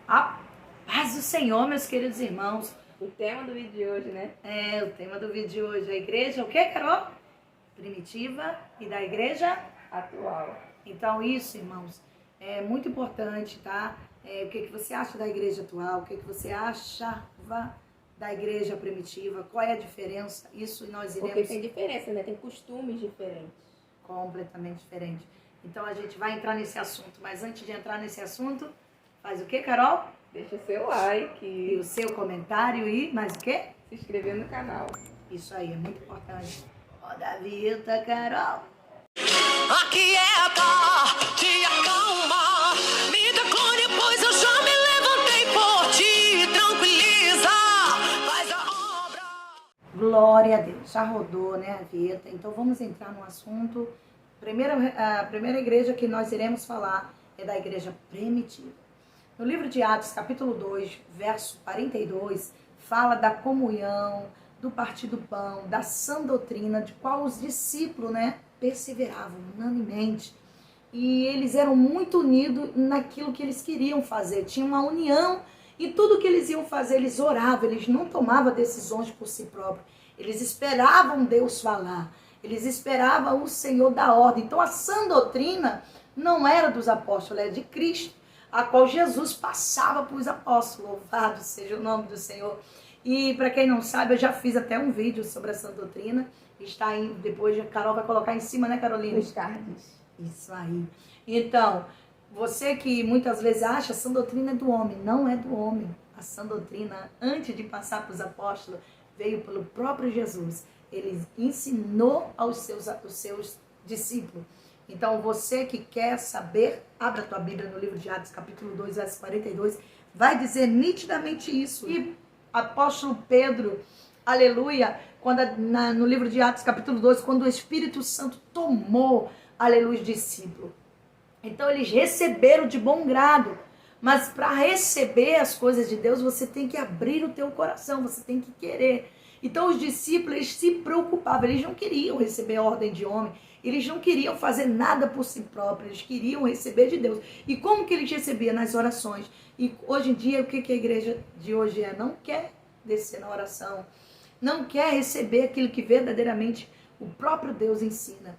A paz do Senhor, meus queridos irmãos. O tema do vídeo de hoje, né? O tema do vídeo de hoje é a igreja, o que, Carol? Primitiva e da igreja Atual. Então isso, irmãos, é muito importante, tá? O que você acha da igreja atual? O que você achava da igreja primitiva? Qual é a diferença? Isso nós iremos... Porque tem diferença, né? Tem costumes diferentes. Completamente diferente. Então a gente vai entrar nesse assunto, mas antes de entrar nesse assunto, faz o que, Carol? Deixa o seu like. E o seu comentário e mais o quê? Se inscrever no canal. Isso aí, é muito importante. Roda a vinheta, Carol. Aquieta, te acalma, me dá glória, pois eu já me levantei por ti. Tranquiliza, faz a obra. Glória a Deus, já rodou, né, a vinheta. Então vamos entrar no assunto. A primeira igreja que nós iremos falar é da igreja primitiva. No livro de Atos, capítulo 2, verso 42, fala da comunhão, do partir do pão, da sã doutrina, de qual os discípulos, né, perseveravam unanimemente. E eles eram muito unidos naquilo que eles queriam fazer. Tinha uma união e tudo que eles iam fazer, eles oravam, eles não tomavam decisões por si próprios. Eles esperavam Deus falar, eles esperavam o Senhor dar ordem. Então a sã doutrina não era dos apóstolos, era de Cristo, a qual Jesus passava para os apóstolos. Louvado seja o nome do Senhor. E para quem não sabe, eu já fiz até um vídeo sobre a sã doutrina. Está aí, depois a Carol vai colocar em cima, né, Carolina? Os cards. Isso aí. Então, você que muitas vezes acha a sã doutrina é do homem, não é do homem. A sã doutrina, antes de passar para os apóstolos, veio pelo próprio Jesus. Ele ensinou aos seus discípulos. Então, você que quer saber, abra a tua Bíblia no livro de Atos, capítulo 2, verso 42, vai dizer nitidamente isso. E apóstolo Pedro, aleluia, no livro de Atos, capítulo 2, quando o Espírito Santo tomou, aleluia, os discípulos. Então, eles receberam de bom grado. Mas para receber as coisas de Deus, você tem que abrir o teu coração, você tem que querer. Então, os discípulos, eles se preocupavam, eles não queriam receber a ordem de homem, eles não queriam fazer nada por si próprios, eles queriam receber de Deus. E como que eles recebiam? Nas orações. E hoje em dia, o que a igreja de hoje é? Não quer descer na oração, não quer receber aquilo que verdadeiramente o próprio Deus ensina.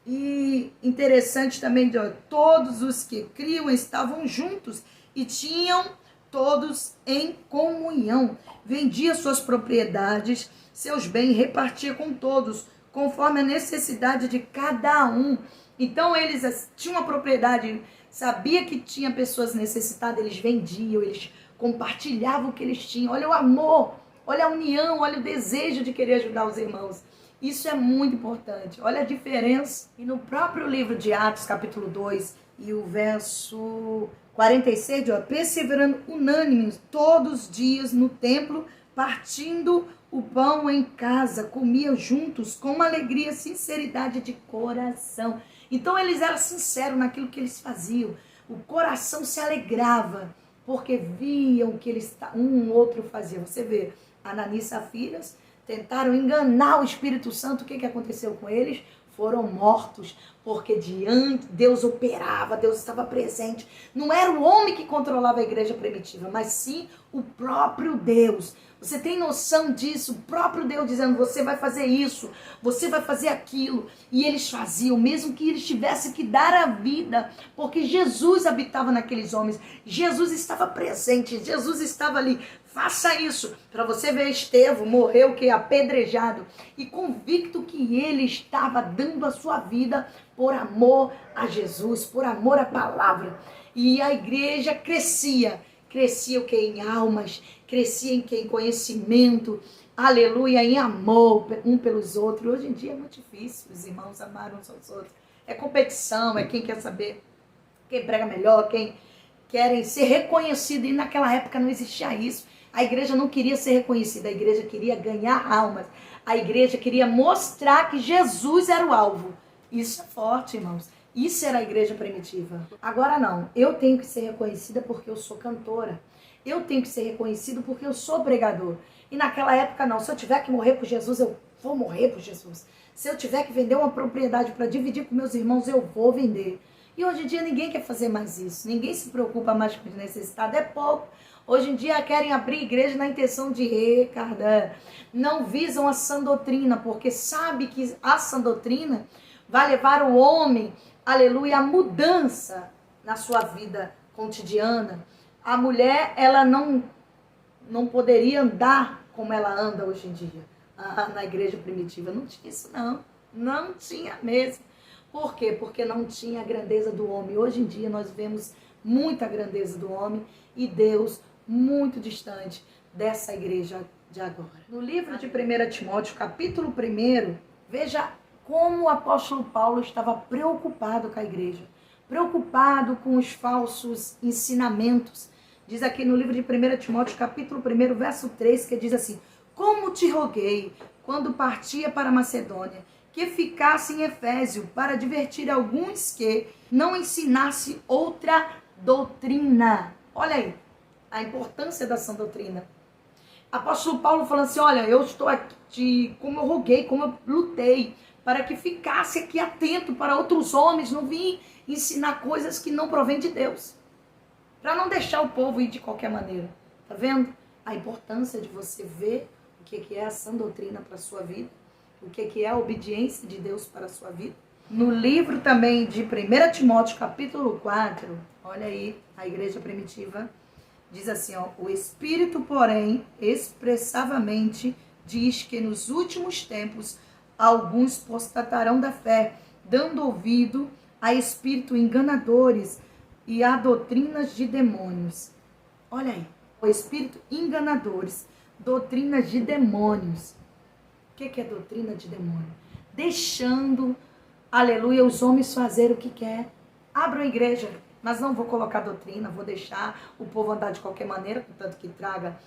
E interessante também, todos os que criam estavam juntos e tinham todos em comunhão. Vendia suas propriedades, seus bens, repartia com todos, conforme a necessidade de cada um. Então eles tinham uma propriedade, sabia que tinha pessoas necessitadas, eles vendiam, eles compartilhavam o que eles tinham. Olha o amor, olha a união, olha o desejo de querer ajudar os irmãos. Isso é muito importante. Olha a diferença. E no próprio livro de Atos, capítulo 2, e o verso 46, perseverando unânimes todos os dias no templo, partindo o pão em casa, comiam juntos com uma alegria, sinceridade de coração. Então eles eram sinceros naquilo que eles faziam. O coração se alegrava, porque viam o que um outro fazia. Você vê, Ananias e Safira tentaram enganar o Espírito Santo. O que aconteceu com eles? Foram mortos, porque diante Deus operava, Deus estava presente. Não era o homem que controlava a igreja primitiva, mas sim o próprio Deus. Você tem noção disso? O próprio Deus dizendo, você vai fazer isso, você vai fazer aquilo. E eles faziam, mesmo que eles tivessem que dar a vida, porque Jesus habitava naqueles homens. Jesus estava presente, Jesus estava ali. Faça isso. Para você ver, Estevão morreu apedrejado e convicto que ele estava dando a sua vida por amor a Jesus, por amor à palavra. E a igreja crescia o que? Em almas, crescia em conhecimento, aleluia, em amor um pelos outros. Hoje em dia é muito difícil os irmãos amarem uns aos outros. É competição, é quem quer saber, quem prega melhor, quem querem ser reconhecido. E naquela época não existia isso. A igreja não queria ser reconhecida, a igreja queria ganhar almas. A igreja queria mostrar que Jesus era o alvo. Isso é forte, irmãos. Isso era a igreja primitiva. Agora não, eu tenho que ser reconhecida porque eu sou cantora. Eu tenho que ser reconhecido porque eu sou pregador. E naquela época não, se eu tiver que morrer por Jesus, eu vou morrer por Jesus. Se eu tiver que vender uma propriedade para dividir com meus irmãos, eu vou vender. E hoje em dia ninguém quer fazer mais isso. Ninguém se preocupa mais com os necessitados. É pouco. Hoje em dia querem abrir igreja na intenção de recardar. Não visam a sã doutrina, porque sabe que a sã doutrina vai levar o homem, aleluia, à mudança na sua vida cotidiana. A mulher, ela não poderia andar como ela anda hoje em dia. Na igreja primitiva não tinha isso, não. Não tinha mesmo. Por quê? Porque não tinha a grandeza do homem. Hoje em dia nós vemos muita grandeza do homem e Deus muito distante dessa igreja de agora. No livro de 1 Timóteo, capítulo 1, veja como o apóstolo Paulo estava preocupado com a igreja. Preocupado com os falsos ensinamentos. Diz aqui no livro de 1 Timóteo, capítulo 1, verso 3, que diz assim: como te roguei, quando partia para a Macedônia, que ficasse em Efésio, para advertir alguns que não ensinasse outra doutrina. Olha aí, a importância da sã doutrina. Apóstolo Paulo falando assim, olha, eu estou aqui, como eu roguei, como eu lutei, para que ficasse aqui atento para outros homens, não vim ensinar coisas que não provêm de Deus. Para não deixar o povo ir de qualquer maneira. Tá vendo? A importância de você ver o que é a sã doutrina para a sua vida, o que é a obediência de Deus para a sua vida. No livro também de 1 Timóteo, capítulo 4, olha aí, a igreja primitiva diz assim, ó, o Espírito, porém, expressavamente diz que nos últimos tempos alguns apostatarão da fé, dando ouvido a espíritos enganadores e a doutrinas de demônios. Olha aí, o espírito enganadores, doutrinas de demônios. O que é doutrina de demônio? Deixando, aleluia, os homens fazerem o que quer. Abram a igreja, mas não vou colocar doutrina, vou deixar o povo andar de qualquer maneira, contanto que traga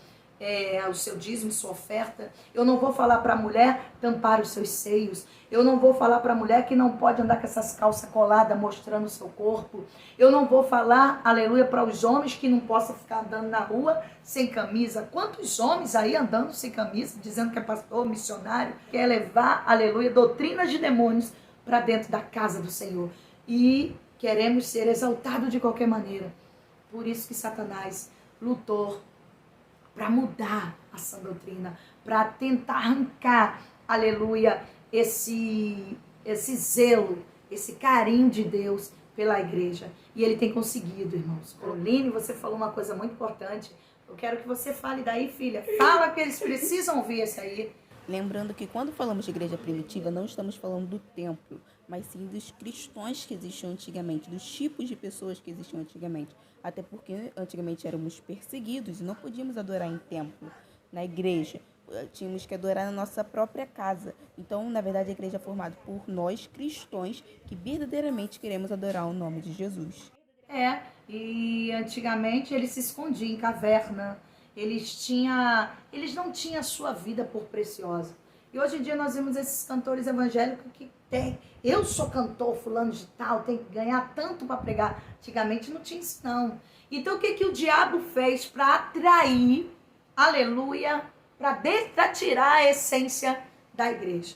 o seu dízimo, sua oferta. Eu não vou falar para a mulher tampar os seus seios. Eu não vou falar para a mulher que não pode andar com essas calças coladas mostrando o seu corpo. Eu não vou falar, aleluia, para os homens que não possam ficar andando na rua sem camisa. Quantos homens aí andando sem camisa, dizendo que é pastor, missionário, quer levar, aleluia, doutrinas de demônios para dentro da casa do Senhor. E queremos ser exaltados de qualquer maneira. Por isso que Satanás lutou para mudar a sã doutrina, para tentar arrancar, aleluia, esse zelo, esse carinho de Deus pela igreja. E ele tem conseguido, irmãos. Oline, você falou uma coisa muito importante. Eu quero que você fale daí, filha. Fala que eles precisam ouvir isso aí. Lembrando que quando falamos de igreja primitiva, não estamos falando do templo, mas sim dos cristãos que existiam antigamente, dos tipos de pessoas que existiam antigamente. Até porque antigamente éramos perseguidos e não podíamos adorar em templo, na igreja. Tínhamos que adorar na nossa própria casa. Então, na verdade, a igreja é formada por nós, cristãos, que verdadeiramente queremos adorar o nome de Jesus. E antigamente eles se escondiam em caverna. Eles não tinham a sua vida por preciosa. E hoje em dia nós vemos esses cantores evangélicos que tem. Eu sou cantor fulano de tal, tem que ganhar tanto para pregar. Antigamente não tinha isso não. Então o que o diabo fez para atrair, aleluia, para tirar a essência da igreja?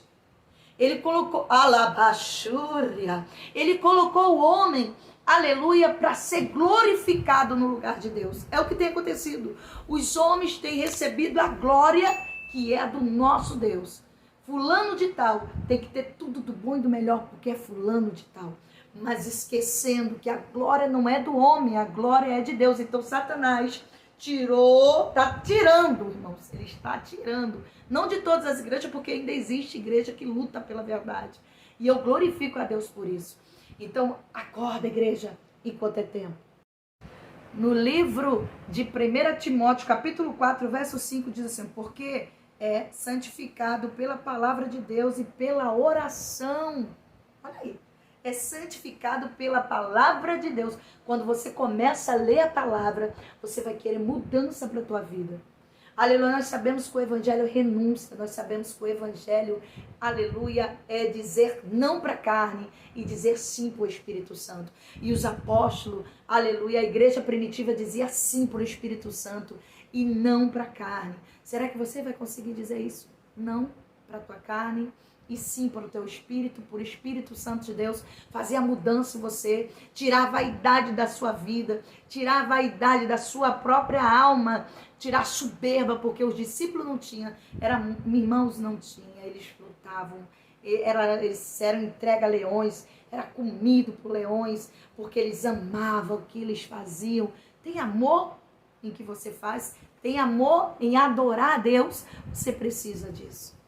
Ele colocou, alabachúria, ele colocou o homem, aleluia, para ser glorificado no lugar de Deus. É o que tem acontecido. Os homens têm recebido a glória que é do nosso Deus. Fulano de tal tem que ter tudo do bom e do melhor porque é fulano de tal. Mas esquecendo que a glória não é do homem, a glória é de Deus. Então Satanás está tirando, irmãos. Ele está tirando. Não de todas as igrejas, porque ainda existe igreja que luta pela verdade. E eu glorifico a Deus por isso. Então, acorda, igreja, enquanto é tempo. No livro de 1 Timóteo, capítulo 4, verso 5, diz assim, porque é santificado pela palavra de Deus e pela oração. Olha aí. É santificado pela palavra de Deus. Quando você começa a ler a palavra, você vai querer mudança para a tua vida. Aleluia, nós sabemos que o evangelho é renúncia, nós sabemos que o evangelho, aleluia, é dizer não para a carne e dizer sim para o Espírito Santo. E os apóstolos, aleluia, a igreja primitiva dizia sim para o Espírito Santo e não para a carne. Será que você vai conseguir dizer isso? Não para a tua carne e sim pelo teu espírito, por Espírito Santo de Deus, fazer a mudança em você, tirar a vaidade da sua vida, tirar a vaidade da sua própria alma, tirar a soberba, porque os discípulos não tinham, irmãos não tinham, eles lutavam, eles eram entregues a leões, era comido por leões, porque eles amavam o que eles faziam. Tem amor em que você faz, tem amor em adorar a Deus, você precisa disso.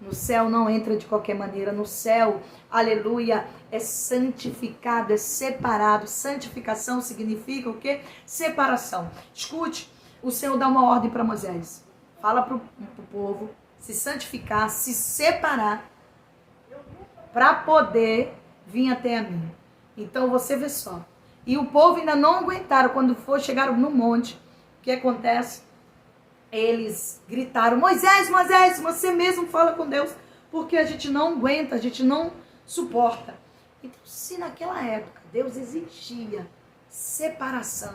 No céu não entra de qualquer maneira. No céu, aleluia, é santificado, é separado. Santificação significa o quê? Separação. Escute, o Senhor dá uma ordem para Moisés. Fala para o povo se santificar, se separar, para poder vir até a mim. Então você vê só. E o povo ainda não aguentaram. Quando chegaram no monte, o que acontece? Eles gritaram: Moisés, Moisés, você mesmo fala com Deus, porque a gente não aguenta, a gente não suporta. Então, se naquela época Deus exigia separação,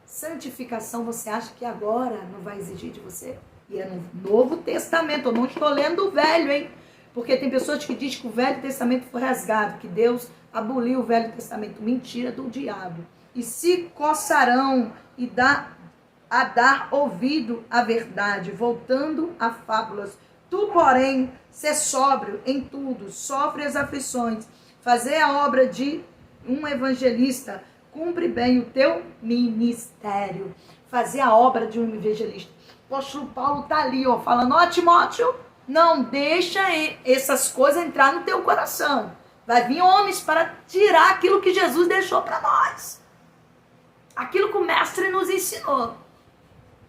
santificação, você acha que agora não vai exigir de você? E é no Novo Testamento, eu não estou lendo o Velho, hein? Porque tem pessoas que dizem que o Velho Testamento foi rasgado, que Deus aboliu o Velho Testamento. Mentira do diabo. E se coçarão e a dar ouvido à verdade, voltando a fábulas. Tu, porém, sê sóbrio em tudo, sofre as aflições, fazer a obra de um evangelista, cumpre bem o teu ministério. Fazer a obra de um evangelista. O apóstolo Paulo está ali, ó, falando: ó, Timóteo, não deixa essas coisas entrar no teu coração. Vai vir homens para tirar aquilo que Jesus deixou para nós. Aquilo que o mestre nos ensinou.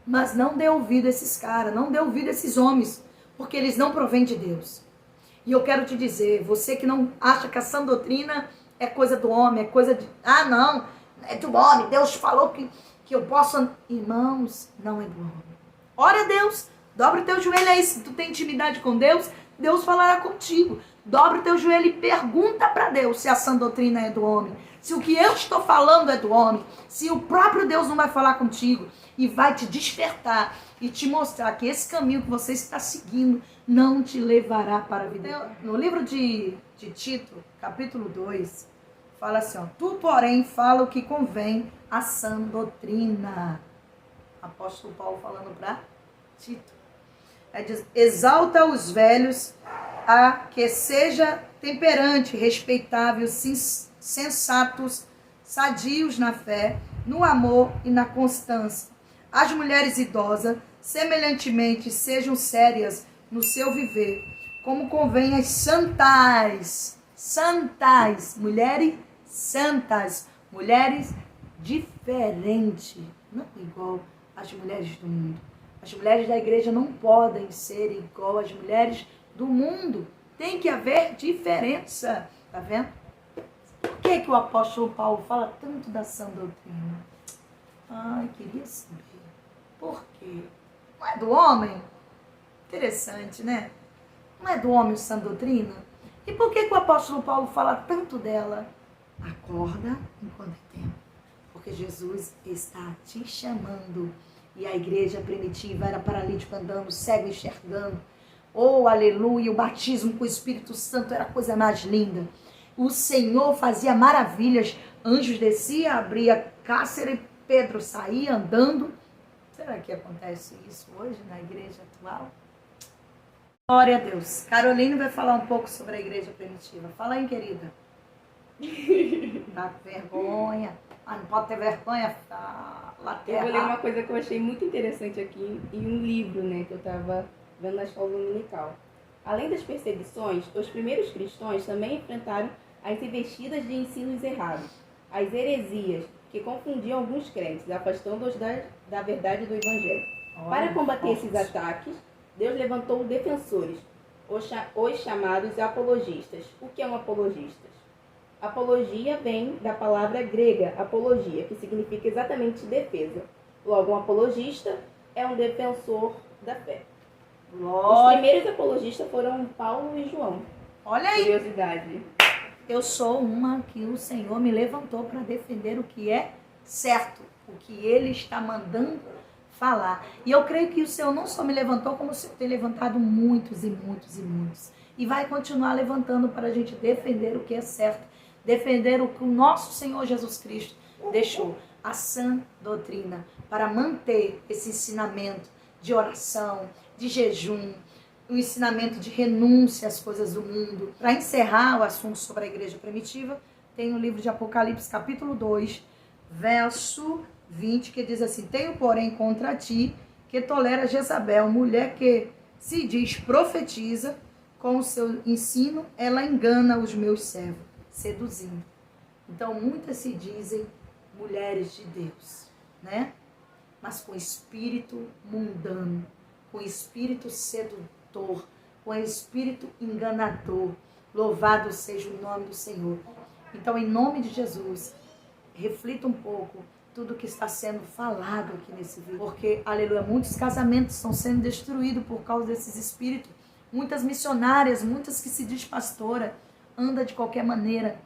Mas não dê ouvido a esses caras, não dê ouvido a esses homens, porque eles não provêm de Deus. E eu quero te dizer, você que não acha que a sã doutrina é coisa do homem, é coisa de... Ah, não, é do homem, Deus falou que eu posso... Irmãos, não é do homem. Ora a Deus, dobra o teu joelho aí, se tu tem intimidade com Deus, Deus falará contigo. Dobra o teu joelho e pergunta para Deus se a sã doutrina é do homem. Se o que eu estou falando é do homem, se o próprio Deus não vai falar contigo e vai te despertar e te mostrar que esse caminho que você está seguindo não te levará para a vida. No livro de Tito, capítulo 2, fala assim, ó: tu, porém, fala o que convém à sã doutrina. Apóstolo Paulo falando para Tito. Aí diz: exalta os velhos a que seja temperante, respeitável, sensatos, sadios na fé, no amor e na constância. As mulheres idosas, semelhantemente, sejam sérias no seu viver, como convém às santas, mulheres santas, mulheres diferentes, não igual às mulheres do mundo. As mulheres da igreja não podem ser igual às mulheres do mundo. Tem que haver diferença. Tá vendo? Por que o apóstolo Paulo fala tanto da sã doutrina? Ai, queria saber. Por quê? Não é do homem? Interessante, né? Não é do homem a sã doutrina? E por que o apóstolo Paulo fala tanto dela? Acorda enquanto é tempo. Porque Jesus está te chamando. E a igreja primitiva era paralítico andando, cego enxergando. Oh, aleluia, o batismo com o Espírito Santo era a coisa mais linda. O Senhor fazia maravilhas. Anjos desciam, abria cárcere, Pedro saía andando. Será que acontece isso hoje na igreja atual? Glória a Deus. Caroline vai falar um pouco sobre a igreja primitiva. Fala aí, querida. Tá com vergonha. Ah, não pode ter vergonha. Eu vou ler uma coisa que eu achei muito interessante aqui em um livro, né, que eu estava vendo na escola dominical. Além das perseguições, os primeiros cristãos também enfrentaram as investidas de ensinos errados, as heresias, que confundiam alguns crentes, afastando-os da verdade do Evangelho. Para combater esses ataques, Deus levantou defensores, os chamados apologistas. O que é um apologista? Apologia vem da palavra grega apologia, que significa exatamente defesa. Logo, um apologista é um defensor da fé. Os primeiros apologistas foram Paulo e João. Olha aí. Curiosidade. Eu sou uma que o Senhor me levantou para defender o que é certo, o que Ele está mandando falar. E eu creio que o Senhor não só me levantou, como o Senhor tem levantado muitos e muitos e muitos. e vai continuar levantando para a gente defender o que é certo, defender o que o nosso Senhor Jesus Cristo deixou, a sã doutrina, para manter esse ensinamento de oração, de jejum, o ensinamento de renúncia às coisas do mundo. Para encerrar o assunto sobre a igreja primitiva, tem o livro de Apocalipse, capítulo 2, verso 20, que diz assim: tenho, porém, contra ti, que tolera Jezabel, mulher que se diz profetiza, com o seu ensino, ela engana os meus servos, seduzindo. Então, muitas se dizem mulheres de Deus, né? Mas com espírito mundano, com espírito sedutor, com espírito enganador. Louvado seja o nome do Senhor. Então, em nome de Jesus, reflita um pouco tudo que está sendo falado aqui nesse vídeo. Porque, aleluia, muitos casamentos estão sendo destruídos por causa desses espíritos. Muitas missionárias, muitas que se diz pastora, anda de qualquer maneira.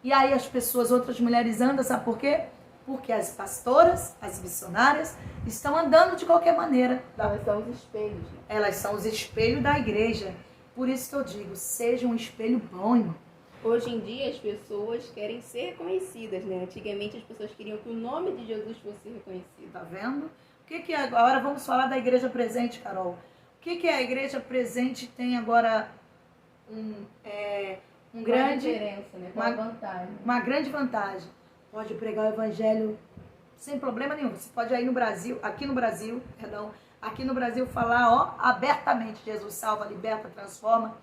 E aí as pessoas, outras mulheres andam, sabe por quê? Porque as pastoras, as missionárias, estão andando de qualquer maneira. Elas são os espelhos. Elas são os espelhos da igreja. Por isso que eu digo, seja um espelho bom, irmão. Hoje em dia as pessoas querem ser reconhecidas, né? Antigamente as pessoas queriam que o nome de Jesus fosse reconhecido. Tá vendo? O que agora vamos falar da igreja presente, Carol? O que a igreja presente tem agora Grande diferença, né? Uma vantagem. Uma grande vantagem. Pode pregar o evangelho sem problema nenhum. Você pode ir no Brasil, aqui no Brasil, falar, abertamente, Jesus salva, liberta, transforma.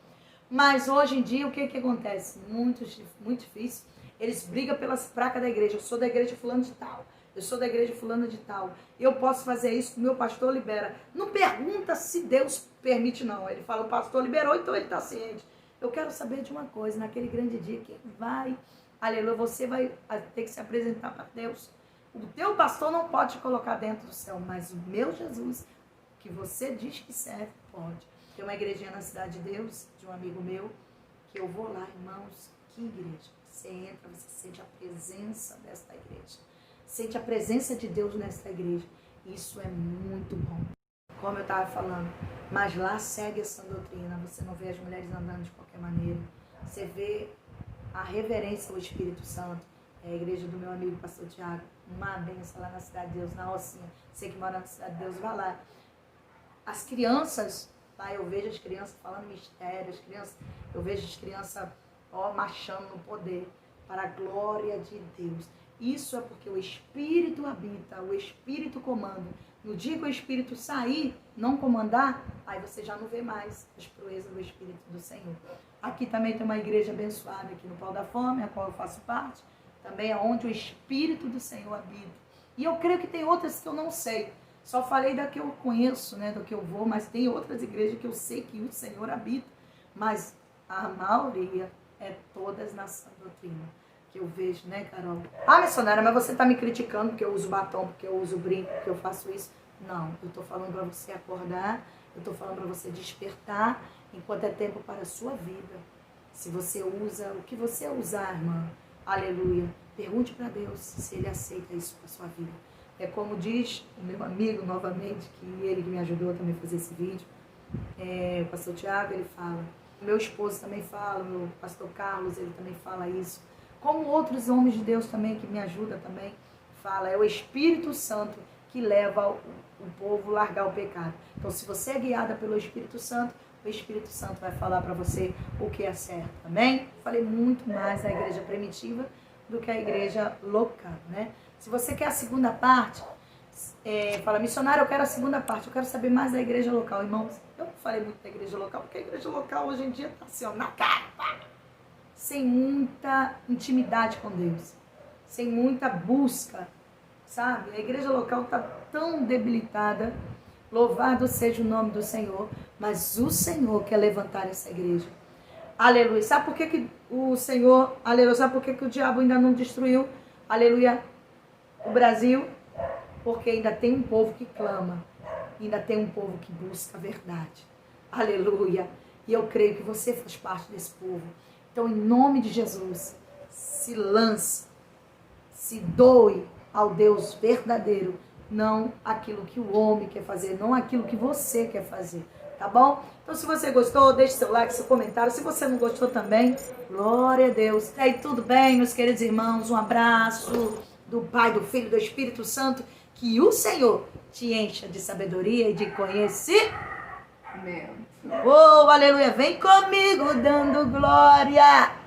Mas hoje em dia, o que acontece? Muito difícil. Eles brigam pelas placas da igreja. Eu sou da igreja fulano de tal. Eu sou da igreja fulano de tal. Eu posso fazer isso, o meu pastor libera. Não pergunta se Deus permite, não. Ele fala, o pastor liberou, então ele está ciente. Eu quero saber de uma coisa, naquele grande dia, quem vai, aleluia, você vai ter que se apresentar para Deus. O teu pastor não pode te colocar dentro do céu, mas o meu Jesus, que você diz que serve, pode. Tem uma igrejinha na Cidade de Deus, de um amigo meu, que eu vou lá, irmãos, que igreja. Você entra, você sente a presença desta igreja. Sente a presença de Deus nesta igreja. Isso é muito bom. Como eu estava falando, mas lá segue essa doutrina. Você não vê as mulheres andando de qualquer maneira. Você vê a reverência ao Espírito Santo. É a igreja do meu amigo pastor Tiago. Uma benção lá na Cidade de Deus, na Rocinha. Você que mora na Cidade de Deus, vai lá. As crianças, lá eu vejo as crianças falando mistério, eu vejo as crianças marchando no poder para a glória de Deus. Isso é porque o Espírito habita, o Espírito comanda. No dia que o Espírito sair, não comandar, aí você já não vê mais as proezas do Espírito do Senhor. Aqui também tem uma igreja abençoada aqui no Pau da Fome, a qual eu faço parte. Também é onde o Espírito do Senhor habita. E eu creio que tem outras que eu não sei. Só falei da que eu conheço, né, do que eu vou, mas tem outras igrejas que eu sei que o Senhor habita. Mas a maioria é todas na sã doutrina. Que eu vejo, né, Carol? Ah, missionária, mas você tá me criticando porque eu uso batom, porque eu uso brinco, porque eu faço isso. Não, eu tô falando para você acordar, eu tô falando para você despertar, enquanto é tempo para a sua vida. Se você usa o que você usar, irmã, aleluia, pergunte para Deus se Ele aceita isso para sua vida. É como diz o meu amigo, novamente, que ele que me ajudou também a fazer esse vídeo, o pastor Tiago, ele fala, o meu esposo também fala, o meu pastor Carlos, ele também fala isso, como outros homens de Deus também, que me ajudam também, fala, é o Espírito Santo que leva o povo a largar o pecado. Então, se você é guiada pelo Espírito Santo, o Espírito Santo vai falar para você o que é certo, amém? Falei muito mais da igreja primitiva do que a igreja local, né? Se você quer a segunda parte, fala, missionário, eu quero a segunda parte, eu quero saber mais da igreja local. Irmãos, eu não falei muito da igreja local, porque a igreja local hoje em dia está assim, na cara, sem muita intimidade com Deus, sem muita busca, sabe? A igreja local está tão debilitada, louvado seja o nome do Senhor, mas o Senhor quer levantar essa igreja. Aleluia. Sabe por que o Senhor, aleluia, sabe por que o diabo ainda não destruiu, aleluia, o Brasil? Porque ainda tem um povo que clama, ainda tem um povo que busca a verdade. Aleluia. E eu creio que você faz parte desse povo. Então, em nome de Jesus, se lance, se doe ao Deus verdadeiro, não aquilo que o homem quer fazer, não aquilo que você quer fazer. tá bom? Então, se você gostou, deixe seu like, seu comentário. Se você não gostou também, glória a Deus. E aí, tudo bem, meus queridos irmãos? Um abraço do Pai, do Filho e do Espírito Santo. Que o Senhor te encha de sabedoria e de conhecimento. Amém. Oh, aleluia. Vem comigo dando glória.